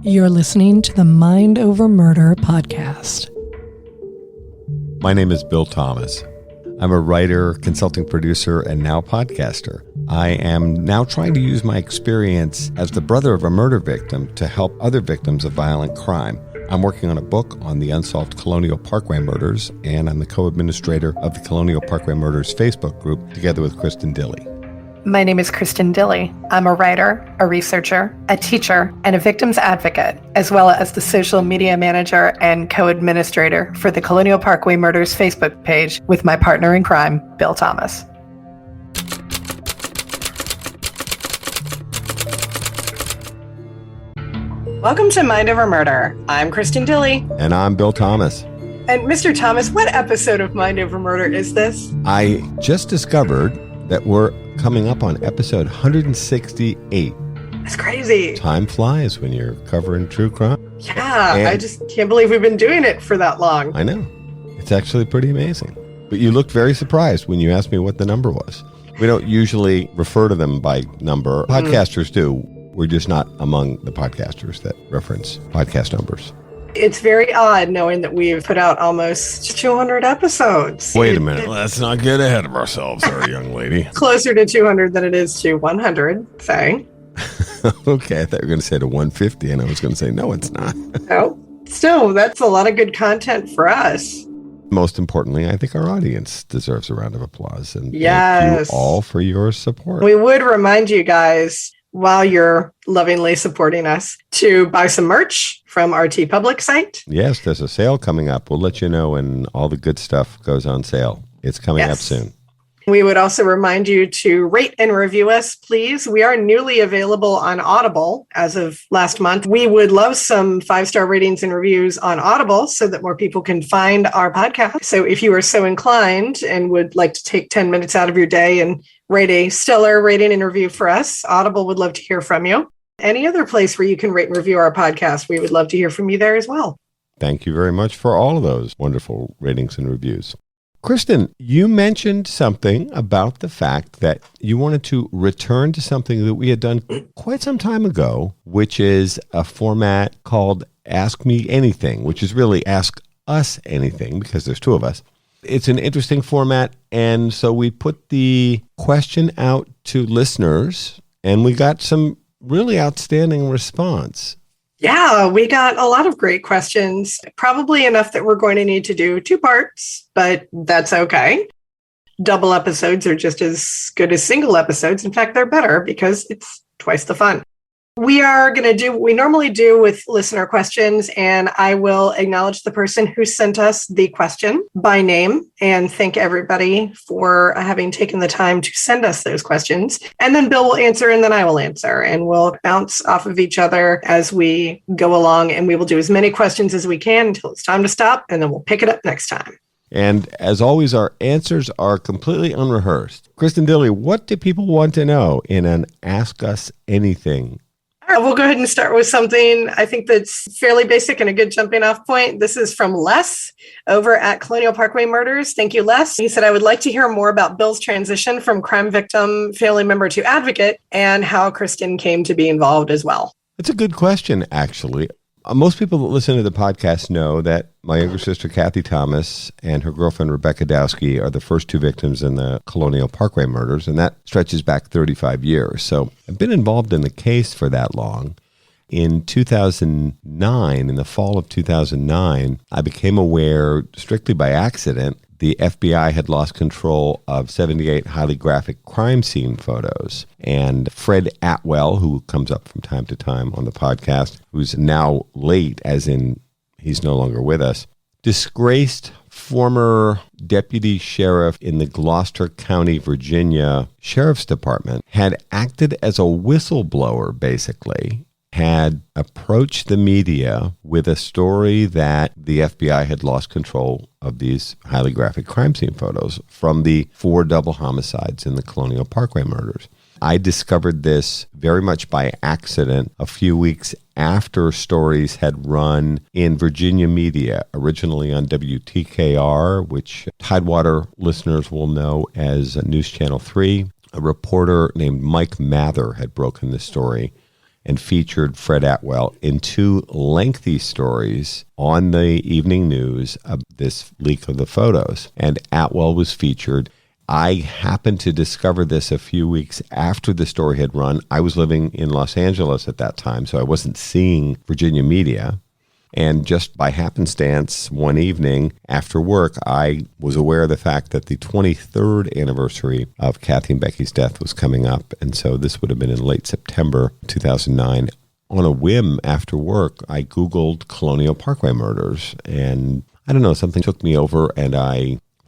You're listening to the Mind Over Murder podcast. My name is Bill Thomas. I'm a writer, consulting producer, and now podcaster. I am now trying to use my experience as the brother of a murder victim to help other victims of violent crime. I'm working on a book on the unsolved Colonial Parkway Murders, and I'm the co-administrator of the Colonial Parkway Murders Facebook group together with Kristin Dilley. My name is Kristin Dilley. I'm a writer, a researcher, a teacher, and a victims advocate, as well as the social media manager and co-administrator for the Colonial Parkway Murders Facebook page with my partner in crime, Bill Thomas. Welcome to Mind Over Murder. I'm Kristin Dilley. And I'm Bill Thomas. And Mr. Thomas, what episode of Mind Over Murder is this? I just discovered that we're coming up on episode 168. That's crazy. Time flies when you're covering true crime. Yeah, I just can't believe we've been doing it for that long. I know. It's actually pretty amazing. But you looked very surprised when you asked me what the number was. We don't usually refer to them by number. Podcasters do. We're just not among the podcasters that reference podcast numbers. It's very odd knowing that we've put out almost 200 episodes. Wait a minute. Let's not get ahead of ourselves, our young lady. Closer to 200 than it is to 100, say. Okay, I thought you were going to say to 150, and I was going to say, no, it's not. Oh, still, that's a lot of good content for us. Most importantly, I think our audience deserves a round of applause. And yes. Thank you all for your support. We would remind you guys, while you're lovingly supporting us, to buy some merch from our TeePublic site. Yes, there's a sale coming up. We'll let you know when all the good stuff goes on sale. It's coming up soon. We would also remind you to rate and review us, please. We are newly available on Audible as of last month. We would love some 5-star ratings and reviews on Audible so that more people can find our podcast. So if you are so inclined and would like to take 10 minutes out of your day and rate a stellar rating and review for us, Audible would love to hear from you. Any other place where you can rate and review our podcast, we would love to hear from you there as well. Thank you very much for all of those wonderful ratings and reviews. Kristin, you mentioned something about the fact that you wanted to return to something that we had done quite some time ago, which is a format called Ask Me Anything, which is really Ask Us Anything because there's two of us. It's an interesting format, and so we put the question out to listeners, and we got some really outstanding response. Yeah, we got a lot of great questions, probably enough that we're going to need to do 2 parts, but that's okay. Double episodes are just as good as single episodes. In fact, they're better because it's twice the fun. We are going to do what we normally do with listener questions, and I will acknowledge the person who sent us the question by name and thank everybody for having taken the time to send us those questions. And then Bill will answer, and then I will answer, and we'll bounce off of each other as we go along, and we will do as many questions as we can until it's time to stop, and then we'll pick it up next time. And as always, our answers are completely unrehearsed. Kristin Dilley, what do people want to know in an Ask Us Anything? All right, we'll go ahead and start with something I think that's fairly basic and a good jumping off point. This is from Les over at Colonial Parkway Murders. Thank you, Les. He said, I would like to hear more about Bill's transition from crime victim, family member to advocate, and how Kristin came to be involved as well. That's a good question, actually. Most people that listen to the podcast know that my younger sister, Kathy Thomas, and her girlfriend, Rebecca Dowski, are the first 2 victims in the Colonial Parkway Murders, and that stretches back 35 years. So I've been involved in the case for that long. In 2009, in the fall of 2009, I became aware, strictly by accident, the FBI had lost control of 78 highly graphic crime scene photos. And Fred Atwell, who comes up from time to time on the podcast, who's now late, as in he's no longer with us, disgraced former deputy sheriff in the Gloucester County, Virginia Sheriff's Department, had acted as a whistleblower, basically, had approached the media with a story that the FBI had lost control of these highly graphic crime scene photos from the 4 double homicides in the Colonial Parkway Murders. I discovered this very much by accident a few weeks after stories had run in Virginia media, originally on WTKR, which Tidewater listeners will know as News Channel 3. A reporter named Mike Mather had broken this story and featured Fred Atwell in two lengthy stories on the evening news of this leak of the photos. And Atwell was featured. I happened to discover this a few weeks after the story had run. I was living in Los Angeles at that time, so I wasn't seeing Virginia media. And just by happenstance, one evening after work, I was aware of the fact that the 23rd anniversary of Kathy and Becky's death was coming up. And so this would have been in late September 2009. On a whim after work, I Googled Colonial Parkway Murders. And I don't know, something took me over, and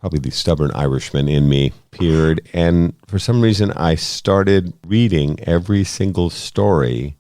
probably the stubborn Irishman in me appeared. And for some reason, I started reading every single story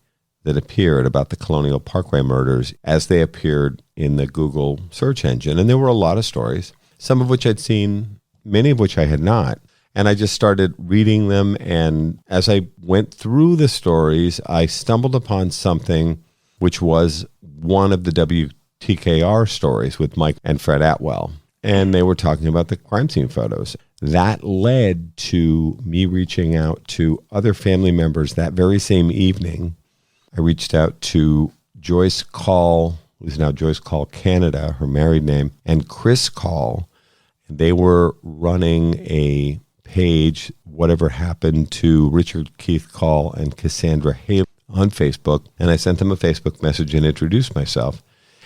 that appeared about the Colonial Parkway murders as they appeared in the Google search engine. And there were a lot of stories, some of which I'd seen, many of which I had not. And I just started reading them. And as I went through the stories, I stumbled upon something which was one of the WTKR stories with Mike and Fred Atwell. And they were talking about the crime scene photos. That led to me reaching out to other family members that very same evening. I reached out to Joyce Call, who's now Joyce Call Canada, her married name, and Chris Call. And they were running a page, Whatever Happened to Richard Keith Call and Cassandra Haley, on Facebook. And I sent them a Facebook message and introduced myself.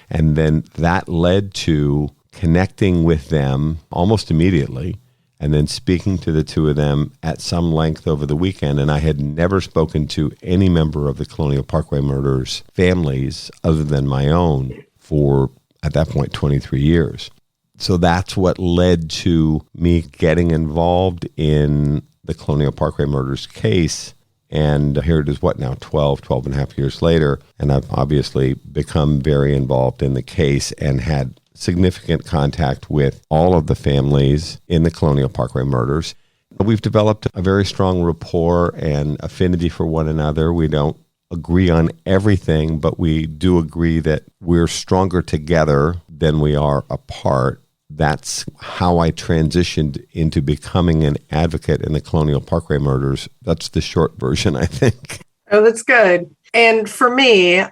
And then that led to connecting with them almost immediately, and then speaking to the two of them at some length over the weekend. And I had never spoken to any member of the Colonial Parkway Murders families other than my own for, at that point, 23 years. So that's what led to me getting involved in the Colonial Parkway Murders case. And here it is, 12 and a half years later. And I've obviously become very involved in the case and had significant contact with all of the families in the Colonial Parkway Murders. We've developed a very strong rapport and affinity for one another. We don't agree on everything, but we do agree that we're stronger together than we are apart. That's how I transitioned into becoming an advocate in the Colonial Parkway Murders. That's the short version, I think. Oh, that's good. And for me,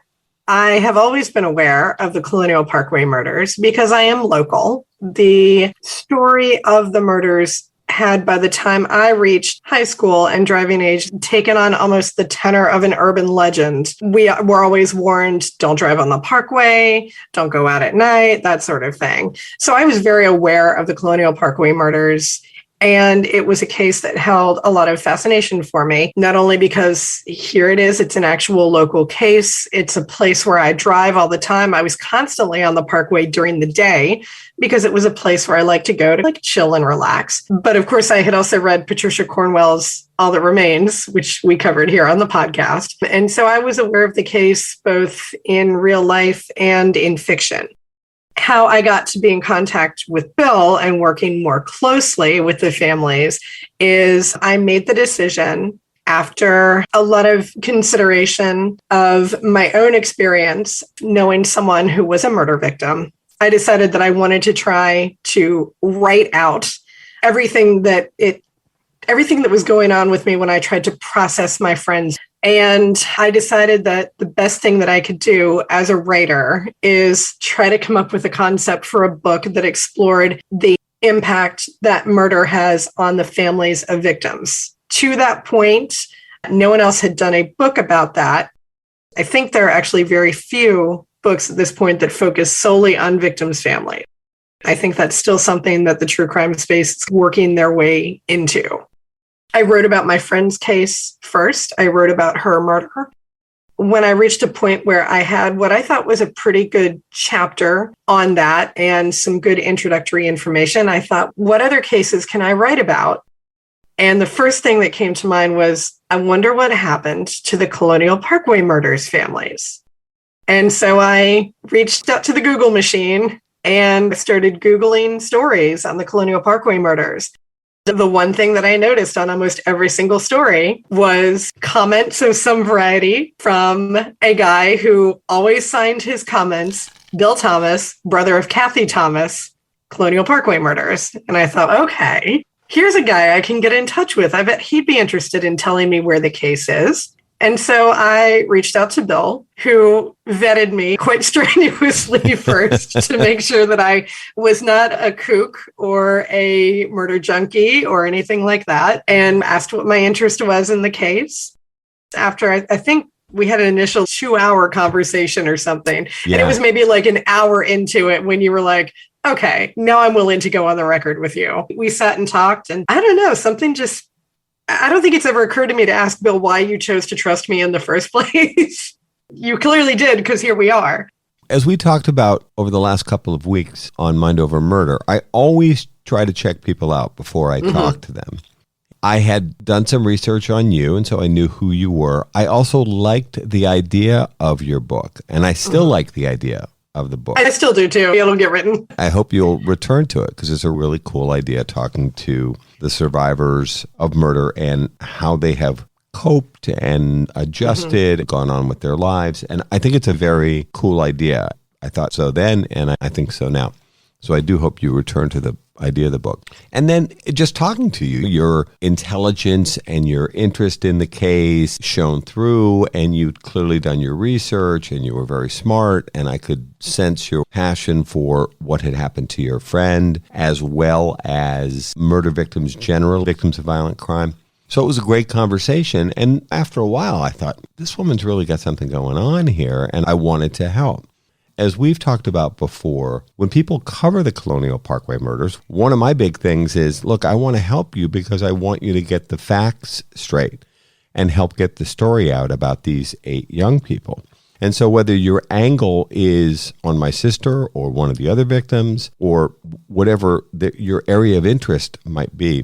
I have always been aware of the Colonial Parkway Murders because I am local. The story of the murders had, by the time I reached high school and driving age, taken on almost the tenor of an urban legend. We were always warned, don't drive on the parkway, don't go out at night, that sort of thing. So I was very aware of the Colonial Parkway Murders. And it was a case that held a lot of fascination for me, not only because here it is, it's an actual local case. It's a place where I drive all the time. I was constantly on the parkway during the day because it was a place where I like to go to chill and relax. But of course, I had also read Patricia Cornwell's All That Remains, which we covered here on the podcast. And so I was aware of the case both in real life and in fiction. How I got to be in contact with Bill and working more closely with the families is I made the decision after a lot of consideration of my own experience, knowing someone who was a murder victim. I decided that I wanted to try to write out everything that was going on with me when I tried to process my friends. And I decided that the best thing that I could do as a writer is try to come up with a concept for a book that explored the impact that murder has on the families of victims. To that point, no one else had done a book about that. I think there are actually very few books at this point that focus solely on victims' families. I think that's still something that the true crime space is working their way into. I wrote about my friend's case first. I wrote about her murder. When I reached a point where I had what I thought was a pretty good chapter on that and some good introductory information, I thought, what other cases can I write about? And the first thing that came to mind was, I wonder what happened to the Colonial Parkway Murders families. And so I reached out to the Google machine and started Googling stories on the Colonial Parkway Murders. The one thing that I noticed on almost every single story was comments of some variety from a guy who always signed his comments, Bill Thomas, brother of Kathy Thomas, Colonial Parkway Murders. And I thought, okay, here's a guy I can get in touch with. I bet he'd be interested in telling me where the case is. And so I reached out to Bill, who vetted me quite strenuously first to make sure that I was not a kook or a murder junkie or anything like that, and asked what my interest was in the case. After I think we had an initial 2-hour conversation or something. Yeah. And it was maybe like an hour into it when you were like, okay, now I'm willing to go on the record with you. We sat and talked, and I don't know, I don't think it's ever occurred to me to ask Bill why you chose to trust me in the first place. You clearly did, because here we are. As we talked about over the last couple of weeks on Mind Over Murder, I always try to check people out before I talk to them. I had done some research on you, and so I knew who you were. I also liked the idea of your book, and I still like the idea of the book. I still do, too. It'll get written. I hope you'll return to it, because it's a really cool idea, talking to the survivors of murder and how they have coped and adjusted, gone on with their lives. And I think it's a very cool idea. I thought so then, and I think so now. So I do hope you return to the idea of the book. And then just talking to you, your intelligence and your interest in the case shone through, and you'd clearly done your research, and you were very smart, and I could sense your passion for what had happened to your friend, as well as murder victims, general victims of violent crime. So it was a great conversation. And after a while, I thought, this woman's really got something going on here, and I wanted to help. As we've talked about before, when people cover the Colonial Parkway murders, one of my big things is, look, I want to help you because I want you to get the facts straight and help get the story out about these 8 young people. And so whether your angle is on my sister or one of the other victims or whatever your area of interest might be,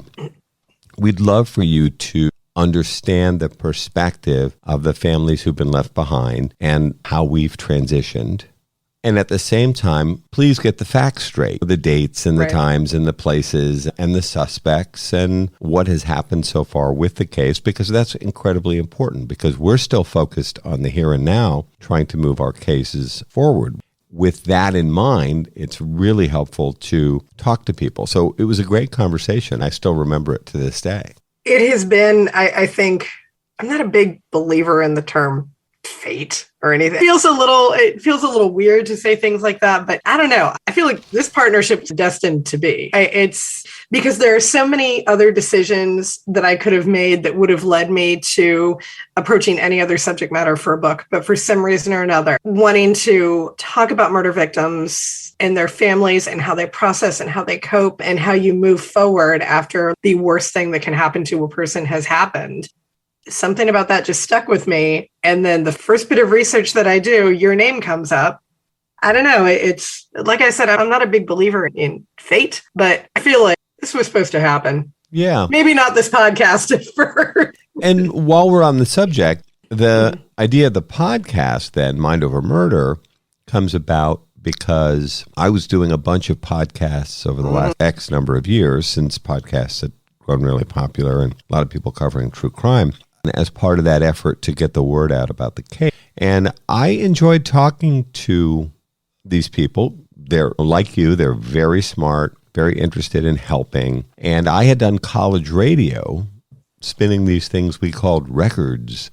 we'd love for you to understand the perspective of the families who've been left behind and how we've transitioned. And at the same time, please get the facts straight, the dates and the times and the places and the suspects and what has happened so far with the case, because that's incredibly important, because we're still focused on the here and now, trying to move our cases forward. With that in mind, it's really helpful to talk to people. So it was a great conversation. I still remember it to this day. It has been, I think, I'm not a big believer in the term fate or anything. It feels a little weird to say things like that, but I don't know. I feel like this partnership is destined to be. It's because there are so many other decisions that I could have made that would have led me to approaching any other subject matter for a book. But for some reason or another, wanting to talk about murder victims and their families and how they process and how they cope and how you move forward after the worst thing that can happen to a person has happened. Something about that just stuck with me. And then the first bit of research that I do, your name comes up. I don't know. It's like I said, I'm not a big believer in fate, but I feel like this was supposed to happen. Yeah. Maybe not this podcast at first. And while we're on the subject, the idea of the podcast, then, Mind Over Murder, comes about because I was doing a bunch of podcasts over the last X number of years, since podcasts had grown really popular and a lot of people covering true crime, as part of that effort to get the word out about the case. And I enjoyed talking to these people. They're like you, they're very smart, very interested in helping. And I had done college radio, spinning these things we called records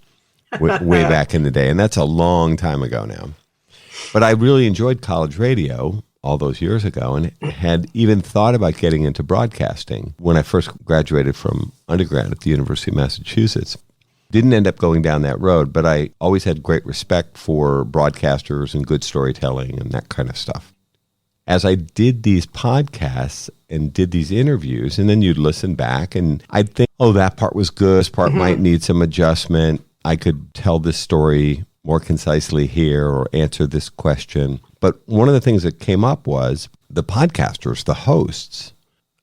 way back in the day. And that's a long time ago now. But I really enjoyed college radio all those years ago and had even thought about getting into broadcasting when I first graduated from undergrad at the University of Massachusetts. Didn't end up going down that road, but I always had great respect for broadcasters and good storytelling and that kind of stuff. As I did these podcasts and did these interviews, and then you'd listen back and I'd think, oh, that part was good. This part might need some adjustment. I could tell this story more concisely here or answer this question. But one of the things that came up was the podcasters, the hosts.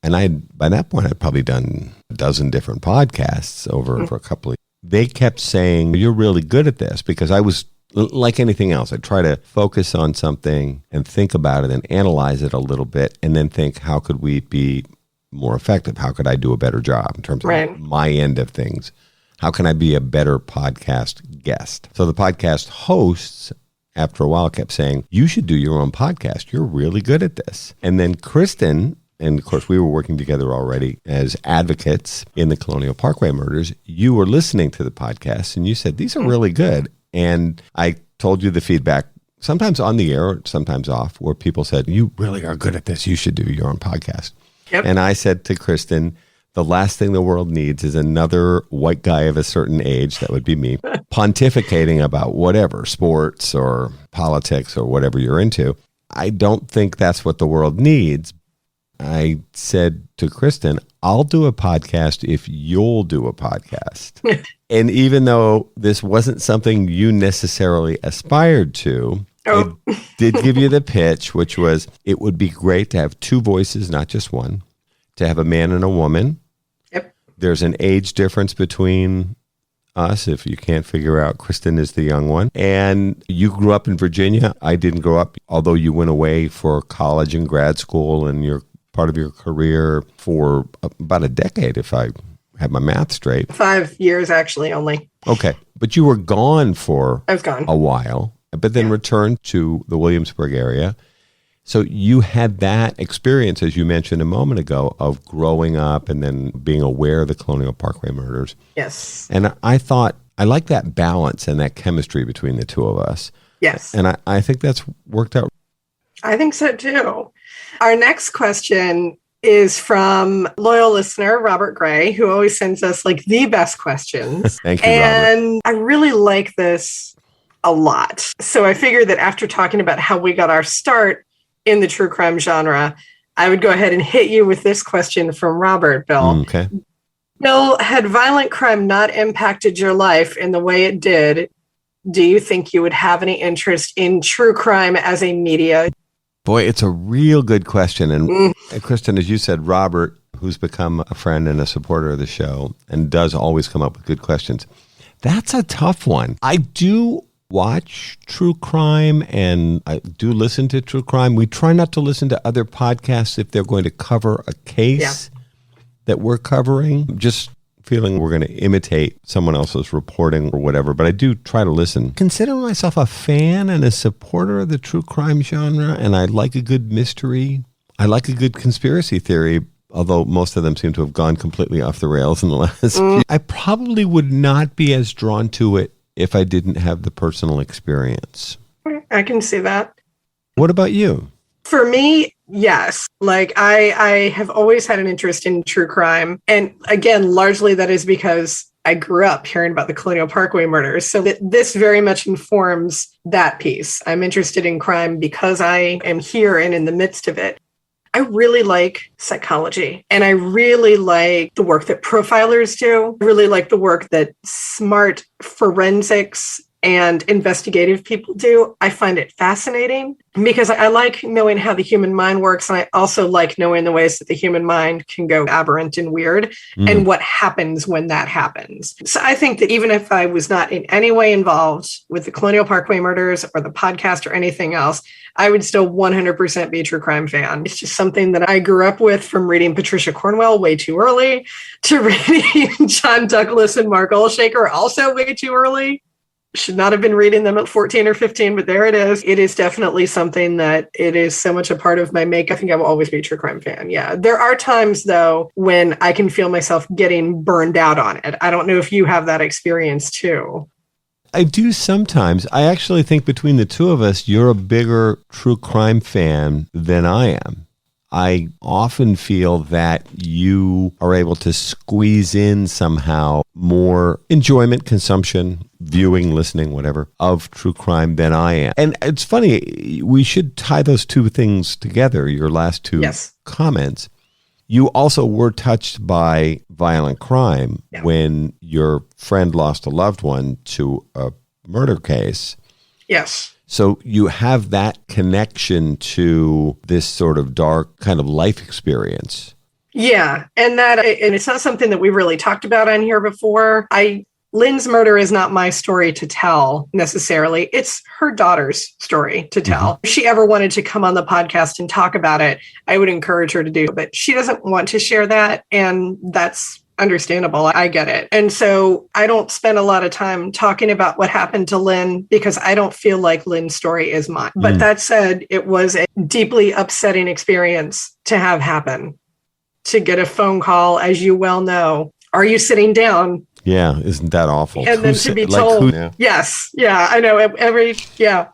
And by that point, I'd probably done a dozen different podcasts over for a couple of years. They kept saying, you're really good at this, because I was, like anything else, I'd try to focus on something and think about it and analyze it a little bit and then think, how could we be more effective? How could I do a better job in terms of my end of things? How can I be a better podcast guest? So the podcast hosts, after a while, kept saying, you should do your own podcast. You're really good at this. And then Kristin and of course we were working together already as advocates in the Colonial Parkway Murders, you were listening to the podcast and you said, these are really good. And I told you the feedback, sometimes on the air, sometimes off, where people said, you really are good at this. You should do your own podcast. Yep. And I said to Kristin, the last thing the world needs is another white guy of a certain age, that would be me, pontificating about whatever, sports or politics or whatever you're into. I don't think that's what the world needs. I said to Kristin, I'll do a podcast if you'll do a podcast. And even though this wasn't something you necessarily aspired to, I did give you the pitch, which was it would be great to have two voices, not just one, to have a man and a woman. Yep. There's an age difference between us. If you can't figure out, Kristin is the young one. And you grew up in Virginia. I didn't grow up, although you went away for college and grad school and you're part of your career for about a decade, if I have my math straight. 5 years, actually, only. Okay. But you were gone for I was gone. a while, but then returned to the Williamsburg area. So you had that experience, as you mentioned a moment ago, of growing up and then being aware of the Colonial Parkway Murders. Yes. And I thought, I like that balance and that chemistry between the two of us. Yes. And I think that's worked out. I think so too. Our next question is from loyal listener, Robert Gray, who always sends us like the best questions. Thank you, and Robert. I really like this a lot. So I figured that after talking about how we got our start in the true crime genre, I would go ahead and hit you with this question from Robert, Bill. Okay. Bill, had violent crime not impacted your life in the way it did, do you think you would have any interest in true crime as a media? Boy, it's a real good question. And Kristin, as you said, Robert, who's become a friend and a supporter of the show and does always come up with good questions. That's a tough one. I do watch true crime and I do listen to true crime. We try not to listen to other podcasts if they're going to cover a case that we're covering. Just feeling we're going to imitate someone else's reporting or whatever, but I do try to listen. Consider myself a fan and a supporter of the true crime genre, and I like a good mystery. I like a good conspiracy theory, although most of them seem to have gone completely off the rails in the last few. I probably would not be as drawn to it if I didn't have the personal experience. I can see that. What about you? For me, yes. Like I have always had an interest in true crime. And again, largely that is because I grew up hearing about the Colonial Parkway Murders. So this very much informs that piece. I'm interested in crime because I am here and in the midst of it. I really like psychology and I really like the work that profilers do. I really like the work that smart forensics and investigative people do. I find it fascinating because I like knowing how the human mind works. And I also like knowing the ways that the human mind can go aberrant and weird and what happens when that happens. So I think that even if I was not in any way involved with the Colonial Parkway Murders or the podcast or anything else, I would still 100% be a true crime fan. It's just something that I grew up with, from reading Patricia Cornwell way too early to reading John Douglas and Mark Olshaker also way too early. Should not have been reading them at 14 or 15, but there it is. It is definitely something that it is so much a part of my make. I think I will always be a true crime fan. Yeah. There are times, though, when I can feel myself getting burned out on it. I don't know if you have that experience, too. I do sometimes. I actually think between the two of us, you're a bigger true crime fan than I am. I often feel that you are able to squeeze in somehow more enjoyment, consumption, viewing, listening, whatever, of true crime than I am. And it's funny, we should tie those two things together, your last two comments. You also were touched by violent crime when your friend lost a loved one to a murder case. Yes. So you have that connection to this sort of dark kind of life experience. Yeah. And it's not something that we've really talked about on here before. Lynn's murder is not my story to tell necessarily. It's her daughter's story to tell. If she ever wanted to come on the podcast and talk about it, I would encourage her to do, but she doesn't want to share that. And understandable. I get it. And so I don't spend a lot of time talking about what happened to Lynn because I don't feel like Lynn's story is mine. But that said, it was a deeply upsetting experience to have happen, to get a phone call, as you well know. Are you sitting down? Yeah, isn't that awful? And then to be told, yes, yeah, I know.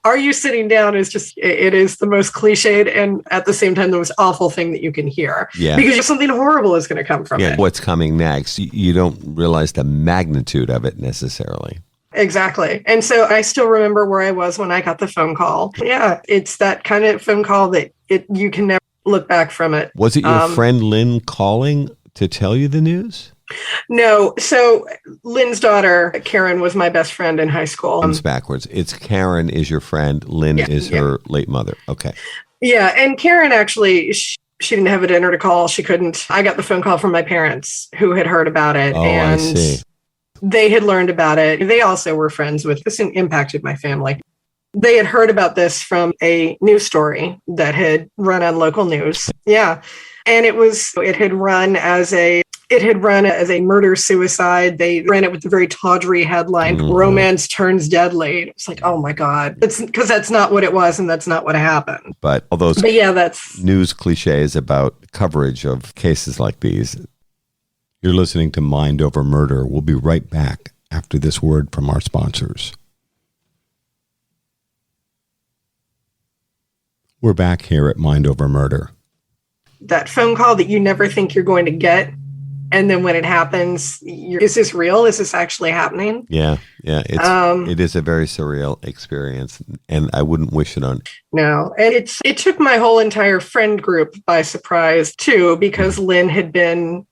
Are you sitting down is just, it is the most cliched and at the same time the most awful thing that you can hear. Yeah. Because something horrible is going to come from it. What's coming next? You don't realize the magnitude of it necessarily. Exactly. And so I still remember where I was when I got the phone call. Yeah, it's that kind of phone call that you can never look back from it. Was it your friend Lynn calling to tell you the news? No. So Lynn's daughter, Karen, was my best friend in high school. Comes backwards. It's Karen is your friend. Lynn is her late mother. Okay. Yeah. And Karen actually, she didn't have a dinner to call. She couldn't. I got the phone call from my parents who had heard about it. Oh, and I see. They had learned about it. They also were friends with this and impacted my family. They had heard about this from a news story that had run on local news. Yeah. And it had run as a murder-suicide. They ran it with the very tawdry headline, Romance Turns Deadly. It's like, oh my God. It's because that's not what it was and that's not what happened. But all those that's news cliches about coverage of cases like these. You're listening to Mind Over Murder. We'll be right back after this word from our sponsors. We're back here at Mind Over Murder. That phone call that you never think you're going to get. And then when it happens, is this real? Is this actually happening? Yeah. It is a very surreal experience, and I wouldn't wish it on. No, and it took my whole entire friend group by surprise too, because Lynn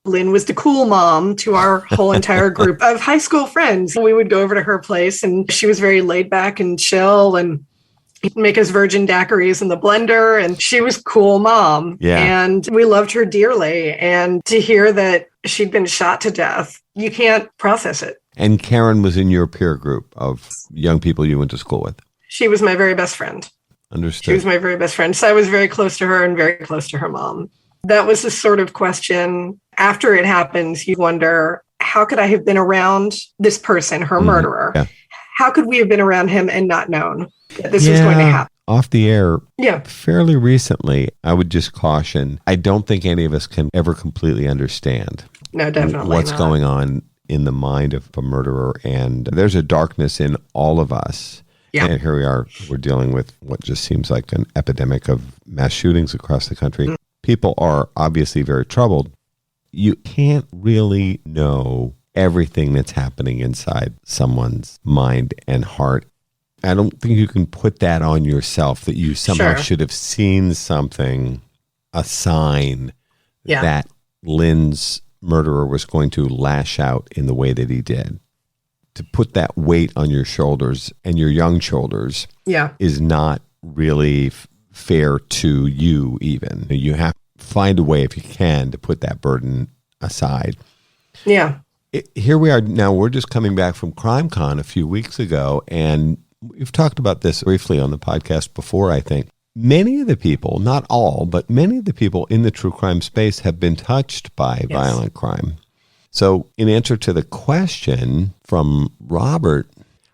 was the cool mom to our whole entire group of high school friends. We would go over to her place, and she was very laid back and chill, and make us virgin daiquiris in the blender, and she was cool mom. Yeah. And we loved her dearly. And to hear that she'd been shot to death, you can't process it. And Karen was in your peer group of young people you went to school with. She was my very best friend. Understood. She was my very best friend. So I was very close to her and very close to her mom. That was the sort of question, after it happens, you wonder, how could I have been around this person, her murderer? Yeah. How could we have been around him and not known that this was going to happen? Off the air, fairly recently, I would just caution, I don't think any of us can ever completely understand what's going on in the mind of a murderer. And there's a darkness in all of us. Yeah. And here we are, we're dealing with what just seems like an epidemic of mass shootings across the country. People are obviously very troubled. You can't really know everything that's happening inside someone's mind and heart. I don't think you can put that on yourself, that you somehow should have seen something, a sign that Lynn's murderer was going to lash out in the way that he did. To put that weight on your shoulders and your young shoulders is not really fair to you even. You have to find a way, if you can, to put that burden aside. Yeah. Here we are now. We're just coming back from CrimeCon a few weeks ago, and we've talked about this briefly on the podcast before, I think. Many of the people, not all, but many of the people in the true crime space have been touched by violent crime. So in answer to the question from Robert,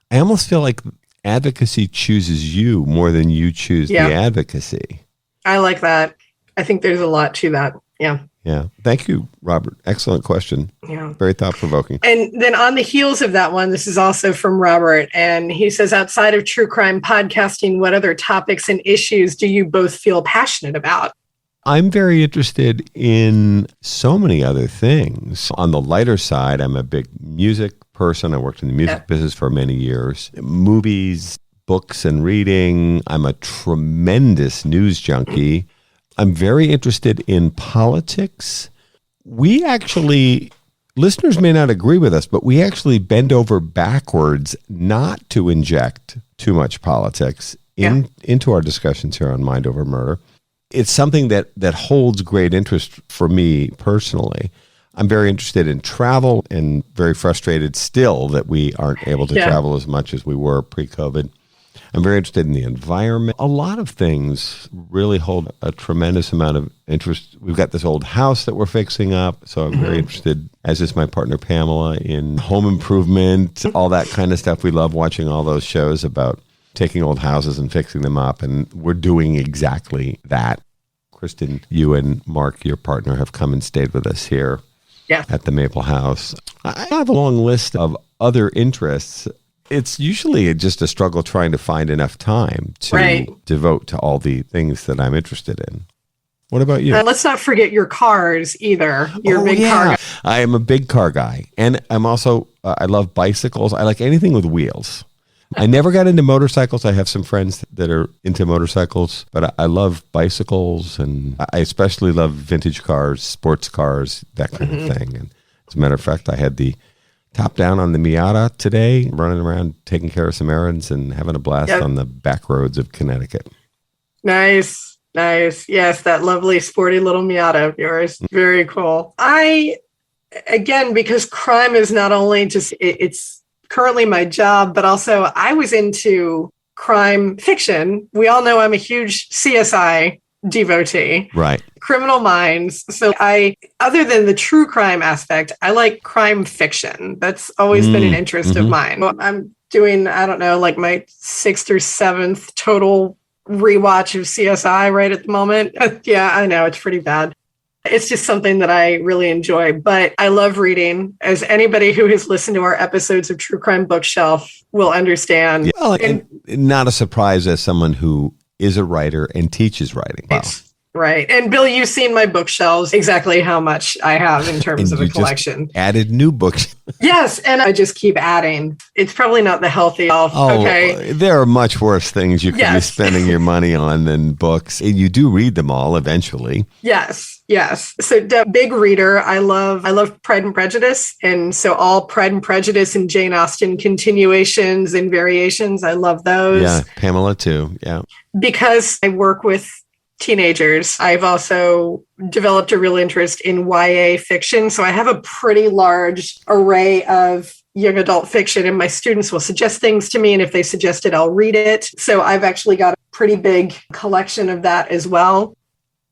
I almost feel like advocacy chooses you more than you choose the advocacy. I like that. I think there's a lot to that. Yeah. Yeah. Thank you, Robert. Excellent question. Yeah. Very thought-provoking. And then on the heels of that one, this is also from Robert, and he says, outside of true crime podcasting, what other topics and issues do you both feel passionate about? I'm very interested in so many other things. On the lighter side, I'm a big music person. I worked in the music business for many years. Movies, books, and reading. I'm a tremendous news junkie. I'm very interested in politics. We actually, listeners may not agree with us, but we actually bend over backwards not to inject too much politics into our discussions here on Mind Over Murder. It's something that holds great interest for me personally. I'm very interested in travel and very frustrated still that we aren't able to travel as much as we were pre-COVID. I'm very interested in the environment. A lot of things really hold a tremendous amount of interest. We've got this old house that we're fixing up, so I'm very interested, as is my partner Pamela, in home improvement, all that kind of stuff. We love watching all those shows about taking old houses and fixing them up, and we're doing exactly that. Kristin, you and Mark, your partner, have come and stayed with us here at the Maple House. I have a long list of other interests. It's usually just a struggle trying to find enough time to devote to all the things that I'm interested in. What about you? Let's not forget your cars either. You're a big car guy. I am a big car guy. And I'm also, I love bicycles. I like anything with wheels. I never got into motorcycles. I have some friends that are into motorcycles, but I love bicycles, and I especially love vintage cars, sports cars, that kind of thing. And as a matter of fact, I had the top down on the Miata today, running around taking care of some errands and having a blast on the back roads of Connecticut. Nice. Yes, that lovely sporty little Miata of yours. Very cool. Because crime is not only just, it's currently my job, but also I was into crime fiction. We all know I'm a huge CSI devotee. Right. Criminal Minds. So other than the true crime aspect, I like crime fiction. That's always been an interest of mine. Well, I'm doing, I don't know, like my 6th or 7th total rewatch of CSI right at the moment. Yeah, I know, it's pretty bad. It's just something that I really enjoy, but I love reading. As anybody who has listened to our episodes of True Crime Bookshelf will understand. Yeah, well, and not a surprise as someone who is a writer and teaches writing. Wow. Right. And Bill, you've seen my bookshelves, exactly how much I have in terms of a collection. Just added new books. Yes. And I just keep adding. It's probably not the healthy. Okay. There are much worse things you can be spending your money on than books. And you do read them all eventually. Yes. So big reader. I love Pride and Prejudice. And so all Pride and Prejudice and Jane Austen continuations and variations. I love those. Yeah. Pamela too. Yeah. Because I work with teenagers, I've also developed a real interest in YA fiction. So I have a pretty large array of young adult fiction, and my students will suggest things to me. And if they suggest it, I'll read it. So I've actually got a pretty big collection of that as well.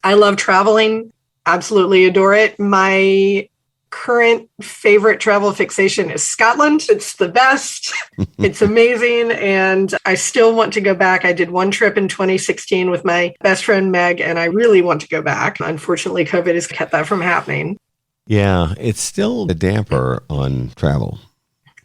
I love traveling. Absolutely adore it. My current favorite travel fixation is Scotland. It's the best. It's amazing. And I still want to go back. I did one trip in 2016 with my best friend, Meg, and I really want to go back. Unfortunately, COVID has kept that from happening. Yeah, it's still a damper on travel.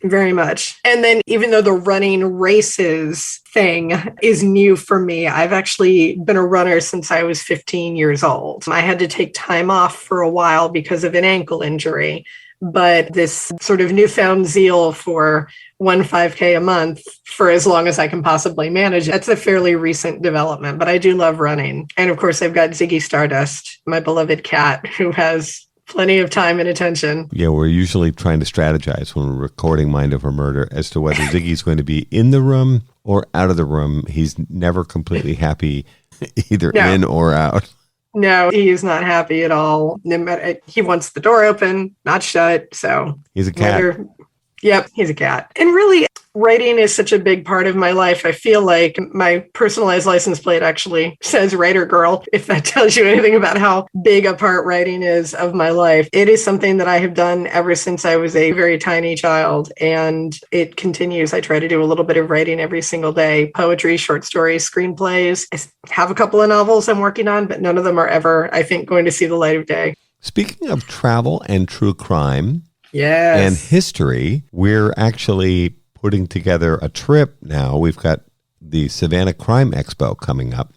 Very much. And then even though the running races thing is new for me, I've actually been a runner since I was 15 years old. I had to take time off for a while because of an ankle injury, but this sort of newfound zeal for 1 5K a month for as long as I can possibly manage, that's a fairly recent development, but I do love running. And of course, I've got Ziggy Stardust, my beloved cat, who has plenty of time and attention. Yeah, we're usually trying to strategize when we're recording Mind Over Murder as to whether Ziggy's going to be in the room or out of the room. He's never completely happy either in or out. No, he is not happy at all. No matter, he wants the door open, not shut. So he's a cat. Yep, he's a cat. And really, writing is such a big part of my life. I feel like my personalized license plate actually says writer girl, if that tells you anything about how big a part writing is of my life. It is something that I have done ever since I was a very tiny child, and it continues. I try to do a little bit of writing every single day. Poetry, short stories, screenplays. I have a couple of novels I'm working on, but none of them are ever, I think, going to see the light of day. Speaking of travel and true crime, yes, and history, we're actually putting together a trip now. We've got the Savannah Crime Expo coming up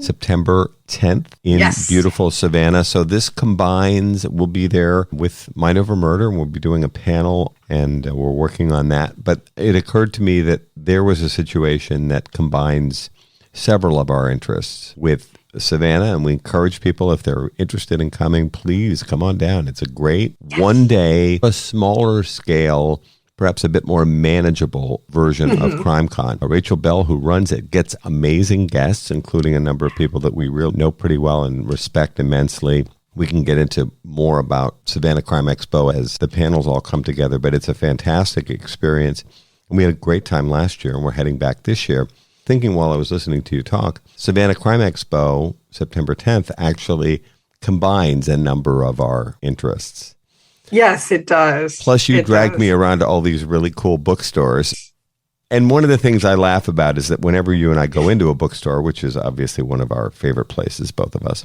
September 10th in beautiful Savannah. So this combines, we'll be there with Mind Over Murder, and we'll be doing a panel, and we're working on that. But it occurred to me that there was a situation that combines several of our interests with Savannah, and we encourage people, if they're interested in coming, please come on down. It's a great one day, a smaller scale, perhaps a bit more manageable version of CrimeCon. Rachel Bell, who runs it, gets amazing guests, including a number of people that we really know pretty well and respect immensely. We can get into more about Savannah Crime Expo as the panels all come together, but it's a fantastic experience. We had a great time last year, and we're heading back this year. Thinking while I was listening to you talk, Savannah Crime Expo, September 10th, actually combines a number of our interests. Yes, it does. Plus, you dragged me around to all these really cool bookstores. And one of the things I laugh about is that whenever you and I go into a bookstore, which is obviously one of our favorite places, both of us,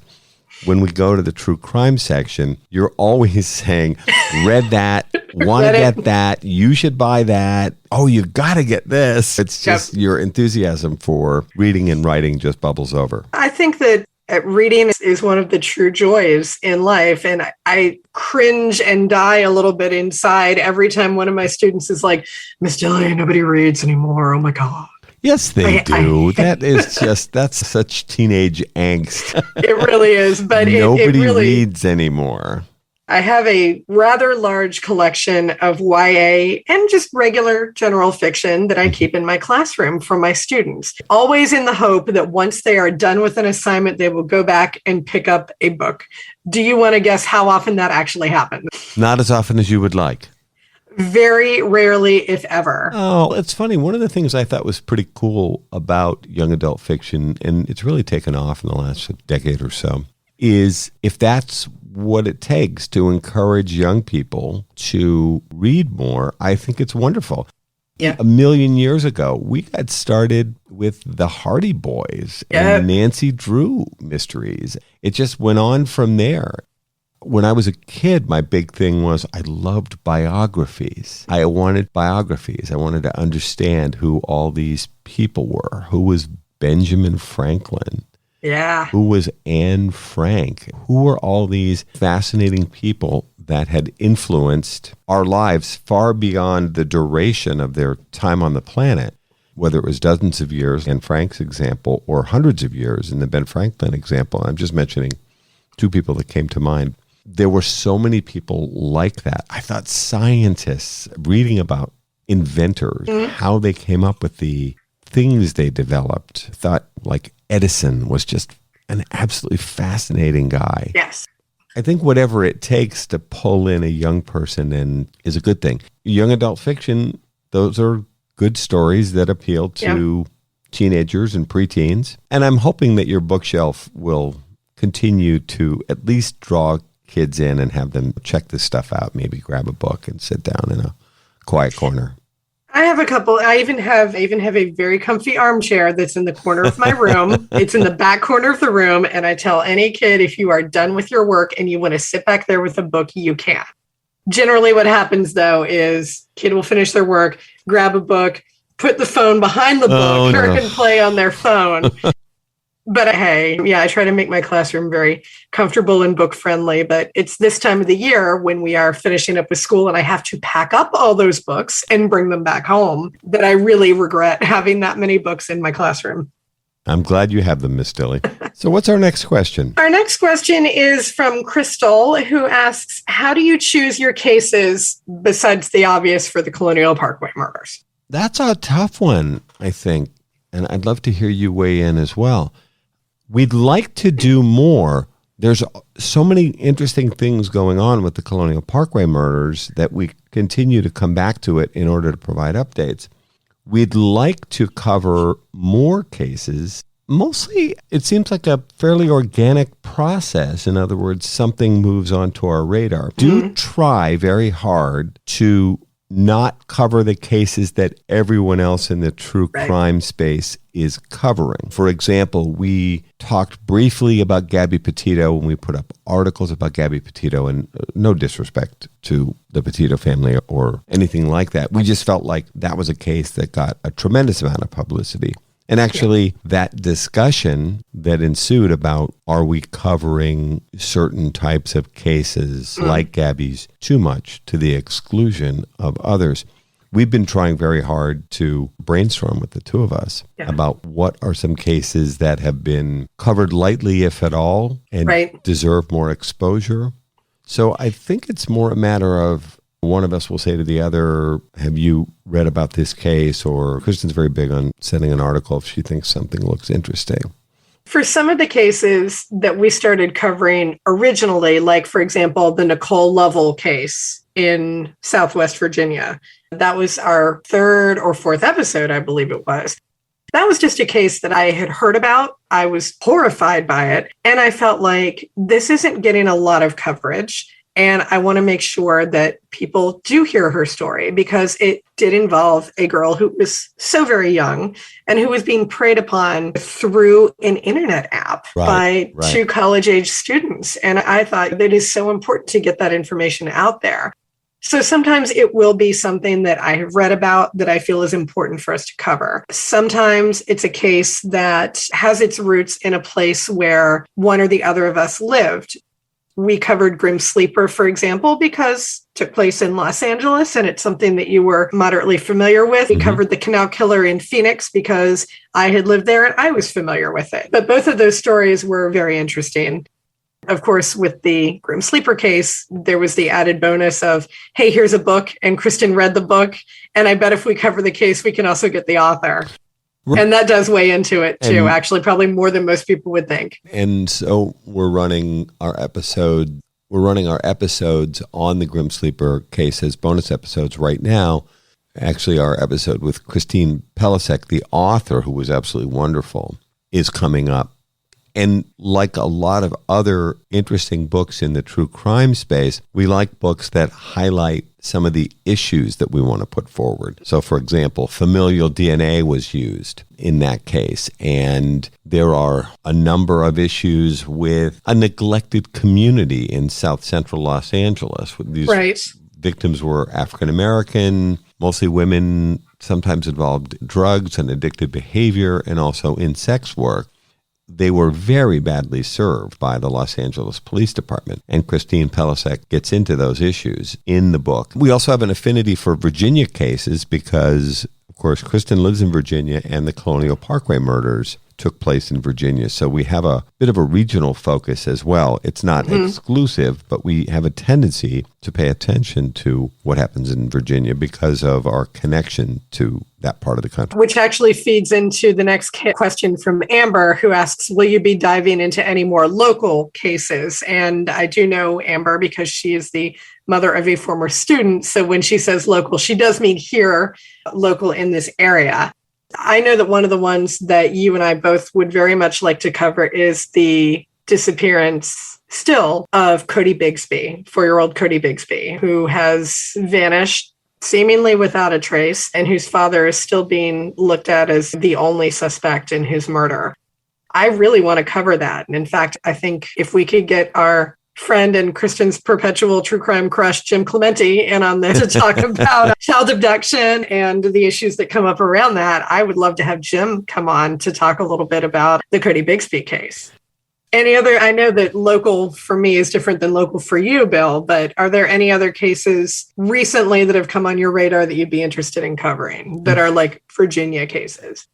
when we go to the true crime section, you're always saying, read that, want to get that, you should buy that. Oh, you got to get this. It's just your enthusiasm for reading and writing just bubbles over. I think that reading is one of the true joys in life. And I cringe and die a little bit inside every time one of my students is like, Miss Dilley, nobody reads anymore. Oh my God. Yes, they do. That's such teenage angst. It really is. But nobody reads anymore. I have a rather large collection of YA and just regular general fiction that I keep in my classroom for my students, always in the hope that once they are done with an assignment, they will go back and pick up a book. Do you want to guess how often that actually happens? Not as often as you would like. Very rarely, if ever. Oh, it's funny. One of the things I thought was pretty cool about young adult fiction, and it's really taken off in the last decade or so, is if that's what it takes to encourage young people to read more, I think it's wonderful. Yeah. A million years ago, we got started with the Hardy Boys and Nancy Drew mysteries. It just went on from there. When I was a kid, my big thing was I loved biographies. I wanted biographies. I wanted to understand who all these people were. Who was Benjamin Franklin? Yeah. Who was Anne Frank? Who were all these fascinating people that had influenced our lives far beyond the duration of their time on the planet, whether it was dozens of years in Frank's example or hundreds of years in the Ben Franklin example? I'm just mentioning two people that came to mind. There were so many people like that. I thought scientists, reading about inventors, how they came up with the things they developed, thought like Edison was just an absolutely fascinating guy. Yes. I think whatever it takes to pull in a young person in is a good thing. Young adult fiction, those are good stories that appeal to teenagers and preteens. And I'm hoping that your bookshelf will continue to at least draw kids in and have them check this stuff out, maybe grab a book and sit down in a quiet corner. I have a couple. I even have a very comfy armchair that's in the corner of my room. It's in the back corner of the room. And I tell any kid, if you are done with your work and you want to sit back there with a book, you can. Generally what happens though is kid will finish their work, grab a book, put the phone behind the book, and play on their phone. But hey, I try to make my classroom very comfortable and book friendly. But it's this time of the year when we are finishing up with school and I have to pack up all those books and bring them back home that I really regret having that many books in my classroom. I'm glad you have them, Miss Dilley. So what's our next question? Our next question is from Crystal, who asks, how do you choose your cases besides the obvious for the Colonial Parkway murders? That's a tough one, I think. And I'd love to hear you weigh in as well. We'd like to do more. There's so many interesting things going on with the Colonial Parkway murders that we continue to come back to it in order to provide updates. We'd like to cover more cases. Mostly, it seems like a fairly organic process. In other words, something moves onto our radar. Do try very hard to not cover the cases that everyone else in the true crime space is covering. For example, we talked briefly about Gabby Petito when we put up articles about Gabby Petito, and no disrespect to the Petito family or anything like that. We just felt like that was a case that got a tremendous amount of publicity. And actually, that discussion that ensued about are we covering certain types of cases like Gabby's too much to the exclusion of others, we've been trying very hard to brainstorm with the two of us about what are some cases that have been covered lightly, if at all, and deserve more exposure. So I think it's more a matter of one of us will say to the other, have you read about this case? Or Kristin's very big on sending an article if she thinks something looks interesting. For some of the cases that we started covering originally, like, for example, the Nicole Lovell case in Southwest Virginia, That was our third or fourth episode, I believe it was. That was just a case that I had heard about. I was horrified by it. And I felt like this isn't getting a lot of coverage. And I want to make sure that people do hear her story, because it did involve a girl who was so very young and who was being preyed upon through an internet app by two college-age students. And I thought that it is so important to get that information out there. So sometimes it will be something that I have read about that I feel is important for us to cover. Sometimes it's a case that has its roots in a place where one or the other of us lived. We covered Grim Sleeper, for example, because it took place in Los Angeles, and it's something that you were moderately familiar with. We covered the Canal Killer in Phoenix because I had lived there and I was familiar with it. But both of those stories were very interesting. Of course, with the Grim Sleeper case, there was the added bonus of, hey, here's a book, and Kristin read the book, and I bet if we cover the case, we can also get the author. And that does weigh into it too, actually, probably more than most people would think. And so we're running our episodes on the Grim Sleeper case as bonus episodes right now. Actually, our episode with Kristin Pelisek, the author, who was absolutely wonderful, is coming up. And like a lot of other interesting books in the true crime space, we like books that highlight some of the issues that we want to put forward. So, for example, familial DNA was used in that case. And there are a number of issues with a neglected community in South Central Los Angeles. These victims were African American, mostly women, sometimes involved in drugs and addictive behavior, and also in sex work. They were very badly served by the Los Angeles Police Department, and Kristin Pelisek gets into those issues in the book. We also have an affinity for Virginia cases because, of course, Kristin lives in Virginia, and the Colonial Parkway murders took place in Virginia. So we have a bit of a regional focus as well. It's not exclusive, but we have a tendency to pay attention to what happens in Virginia because of our connection to that part of the country. Which actually feeds into the next question from Amber, who asks, will you be diving into any more local cases? And I do know Amber because she is the mother of a former student. So when she says local, she does mean here, local in this area. I know that one of the ones that you and I both would very much like to cover is the disappearance still of Cody Bigsby, 4-year-old Cody Bigsby, who has vanished seemingly without a trace and whose father is still being looked at as the only suspect in his murder. I really want to cover that. And in fact, I think if we could get our friend and Kristin's perpetual true crime crush, Jim Clemente, in on this to talk about child abduction and the issues that come up around that, I would love to have Jim come on to talk a little bit about the Cody Bigsby case. Any other, I know that local for me is different than local for you, Bill, but are there any other cases recently that have come on your radar that you'd be interested in covering that are like Virginia cases?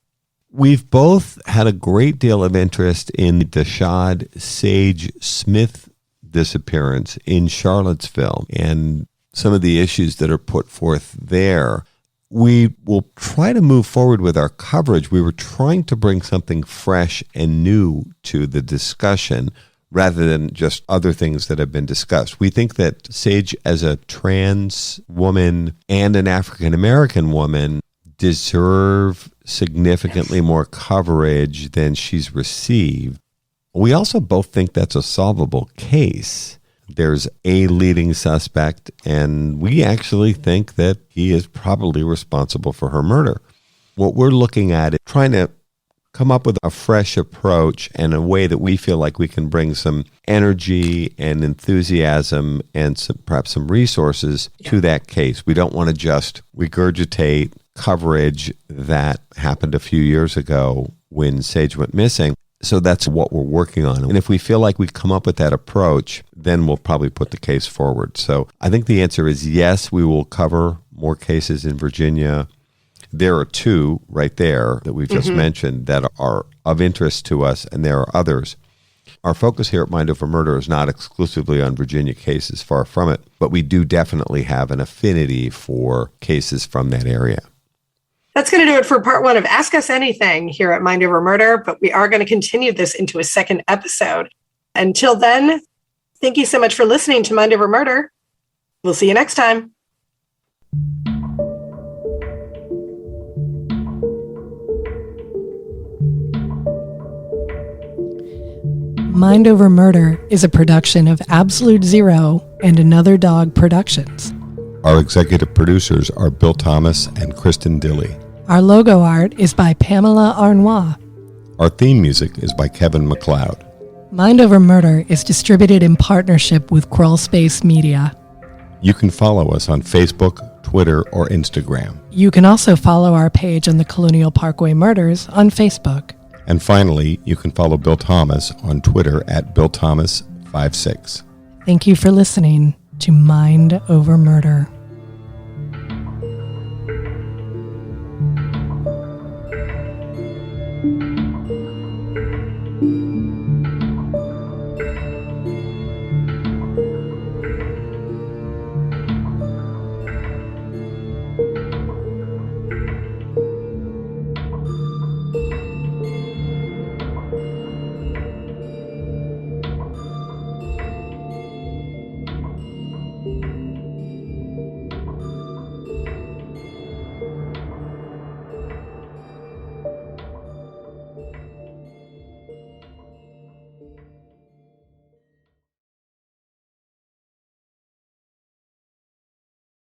We've both had a great deal of interest in the Dashad Sage Smith disappearance in Charlottesville and some of the issues that are put forth there. We will try to move forward with our coverage. We were trying to bring something fresh and new to the discussion rather than just other things that have been discussed. We think that Sage, as a trans woman and an African American woman, deserve significantly more coverage than she's received. We also both think that's a solvable case. There's a leading suspect, and we actually think that he is probably responsible for her murder. What we're looking at is trying to come up with a fresh approach and a way that we feel like we can bring some energy and enthusiasm and perhaps some resources to that case. We don't want to just regurgitate coverage that happened a few years ago when Sage went missing. So that's what we're working on. And if we feel like we come up with that approach, then we'll probably put the case forward. So I think the answer is yes, we will cover more cases in Virginia. There are two right there that we've just mentioned that are of interest to us, and there are others. Our focus here at Mind Over Murder is not exclusively on Virginia cases, far from it, but we do definitely have an affinity for cases from that area. That's going to do it for part one of Ask Us Anything here at Mind Over Murder, but we are going to continue this into a second episode. Until then, thank you so much for listening to Mind Over Murder. We'll see you next time. Mind Over Murder is a production of Absolute Zero and Another Dog Productions. Our executive producers are Bill Thomas and Kristin Dilley. Our logo art is by Pamela Arnois. Our theme music is by Kevin MacLeod. Mind Over Murder is distributed in partnership with Crawlspace Media. You can follow us on Facebook, Twitter, or Instagram. You can also follow our page on the Colonial Parkway Murders on Facebook. And finally, you can follow Bill Thomas on Twitter at BillThomas56. Thank you for listening to Mind Over Murder.